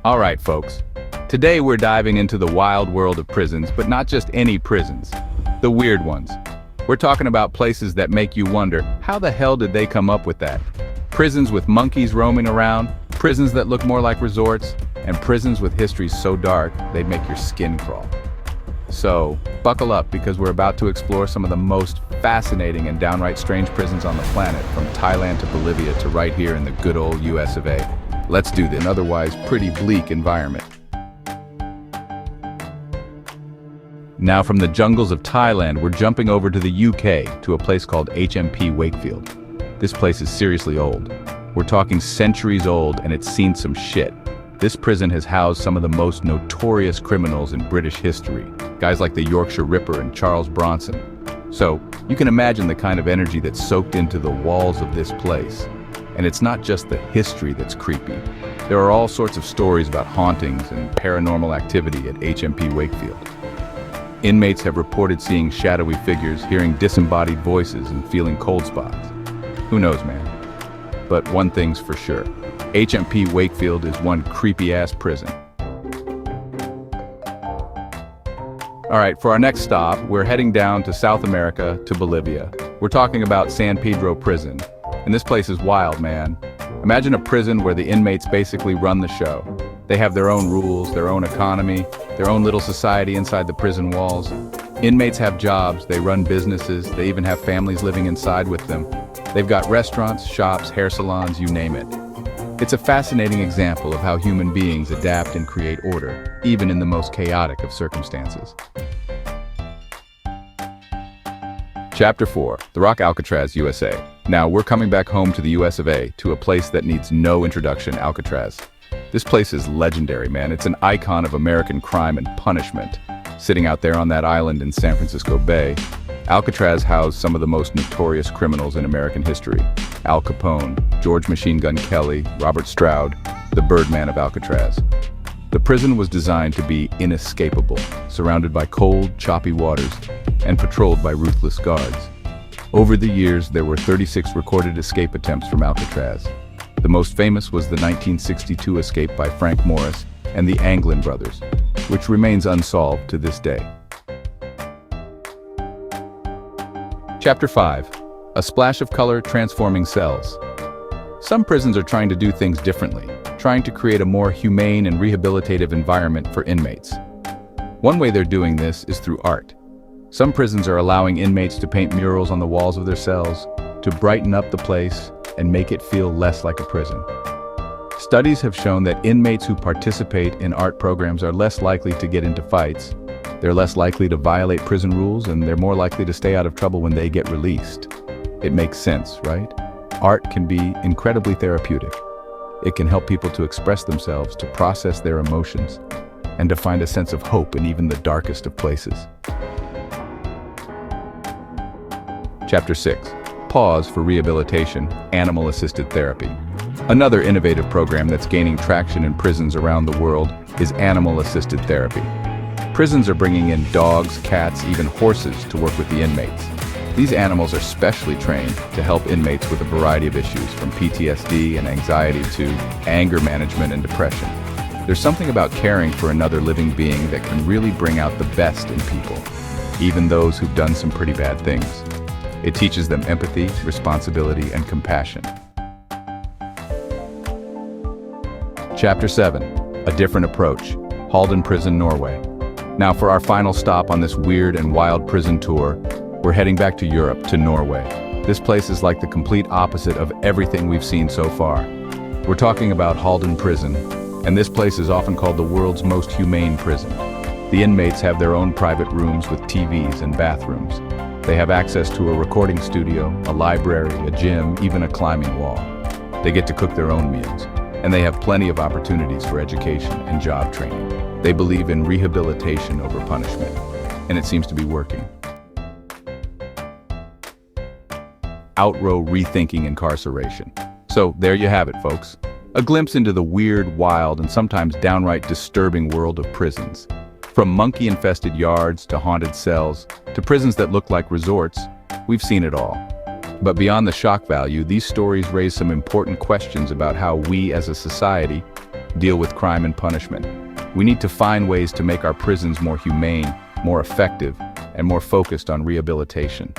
All right, folks. Today we're diving into the wild world of prisons, but not just any prisons. The weird ones. We're talking about places that make you wonder, how the hell did they come up with that? Prisons with monkeys roaming around, prisons that look more like resorts, and prisons with histories so dark they'd make your skin crawl. So, buckle up because we're about to explore some of the most fascinating and downright strange prisons on the planet, from Thailand to Bolivia to right here in the good old US of A. Let's do this, an otherwise pretty bleak environment. Now from the jungles of Thailand, we're jumping over to the UK, to a place called HMP Wakefield. This place is seriously old. We're talking centuries old, and it's seen some shit. This prison has housed some of the most notorious criminals in British history, guys like the Yorkshire Ripper and Charles Bronson. So, you can imagine the kind of energy that's soaked into the walls of this place. And it's not just the history that's creepy. There are all sorts of stories about hauntings and paranormal activity at HMP Wakefield. Inmates have reported seeing shadowy figures, hearing disembodied voices, and feeling cold spots. Who knows, man? But one thing's for sure. HMP Wakefield is one creepy-ass prison. All right, for our next stop, we're heading down to South America, to Bolivia. We're talking about San Pedro Prison. And this place is wild, man. Imagine a prison where the inmates basically run the show. They have their own rules, their own economy, their own little society inside the prison walls. Inmates have jobs, they run businesses, they even have families living inside with them. They've got restaurants, shops, hair salons, you name it. It's a fascinating example of how human beings adapt and create order, even in the most chaotic of circumstances. Chapter 4, The Rock, Alcatraz, USA. Now, we're coming back home to the US of A, to a place that needs no introduction, Alcatraz. This place is legendary, man. It's an icon of American crime and punishment. Sitting out there on that island in San Francisco Bay, Alcatraz housed some of the most notorious criminals in American history. Al Capone, George Machine Gun Kelly, Robert Stroud, the Birdman of Alcatraz. The prison was designed to be inescapable, surrounded by cold, choppy waters, and patrolled by ruthless guards. Over the years, there were 36 recorded escape attempts from Alcatraz. The most famous was the 1962 escape by Frank Morris and the Anglin brothers, which remains unsolved to this day. Chapter 5. A splash of color transforming cells. Some prisons are trying to do things differently, trying to create a more humane and rehabilitative environment for inmates. One way they're doing this is through art. Some prisons are allowing inmates to paint murals on the walls of their cells to brighten up the place and make it feel less like a prison. Studies have shown that inmates who participate in art programs are less likely to get into fights, they're less likely to violate prison rules, and they're more likely to stay out of trouble when they get released. It makes sense, right? Art can be incredibly therapeutic. It can help people to express themselves, to process their emotions, and to find a sense of hope in even the darkest of places. Chapter 6. Pause for Rehabilitation, Animal-Assisted Therapy. Another innovative program that's gaining traction in prisons around the world is animal-assisted therapy. Prisons are bringing in dogs, cats, even horses to work with the inmates. These animals are specially trained to help inmates with a variety of issues, from PTSD and anxiety to anger management and depression. There's something about caring for another living being that can really bring out the best in people, even those who've done some pretty bad things. It teaches them empathy, responsibility, and compassion. Chapter 7. A Different Approach. Halden Prison, Norway. Now for our final stop on this weird and wild prison tour, we're heading back to Europe, to Norway. This place is like the complete opposite of everything we've seen so far. We're talking about Halden Prison, and this place is often called the world's most humane prison. The inmates have their own private rooms with TVs and bathrooms. They have access to a recording studio, a library, a gym, even a climbing wall. They get to cook their own meals, and they have plenty of opportunities for education and job training. They believe in rehabilitation over punishment, and it seems to be working. Outrow Rethinking Incarceration. So there you have it, folks. A glimpse into the weird, wild, and sometimes downright disturbing world of prisons. From monkey-infested yards to haunted cells to prisons that look like resorts, we've seen it all. But beyond the shock value, these stories raise some important questions about how we as a society deal with crime and punishment. We need to find ways to make our prisons more humane, more effective, and more focused on rehabilitation.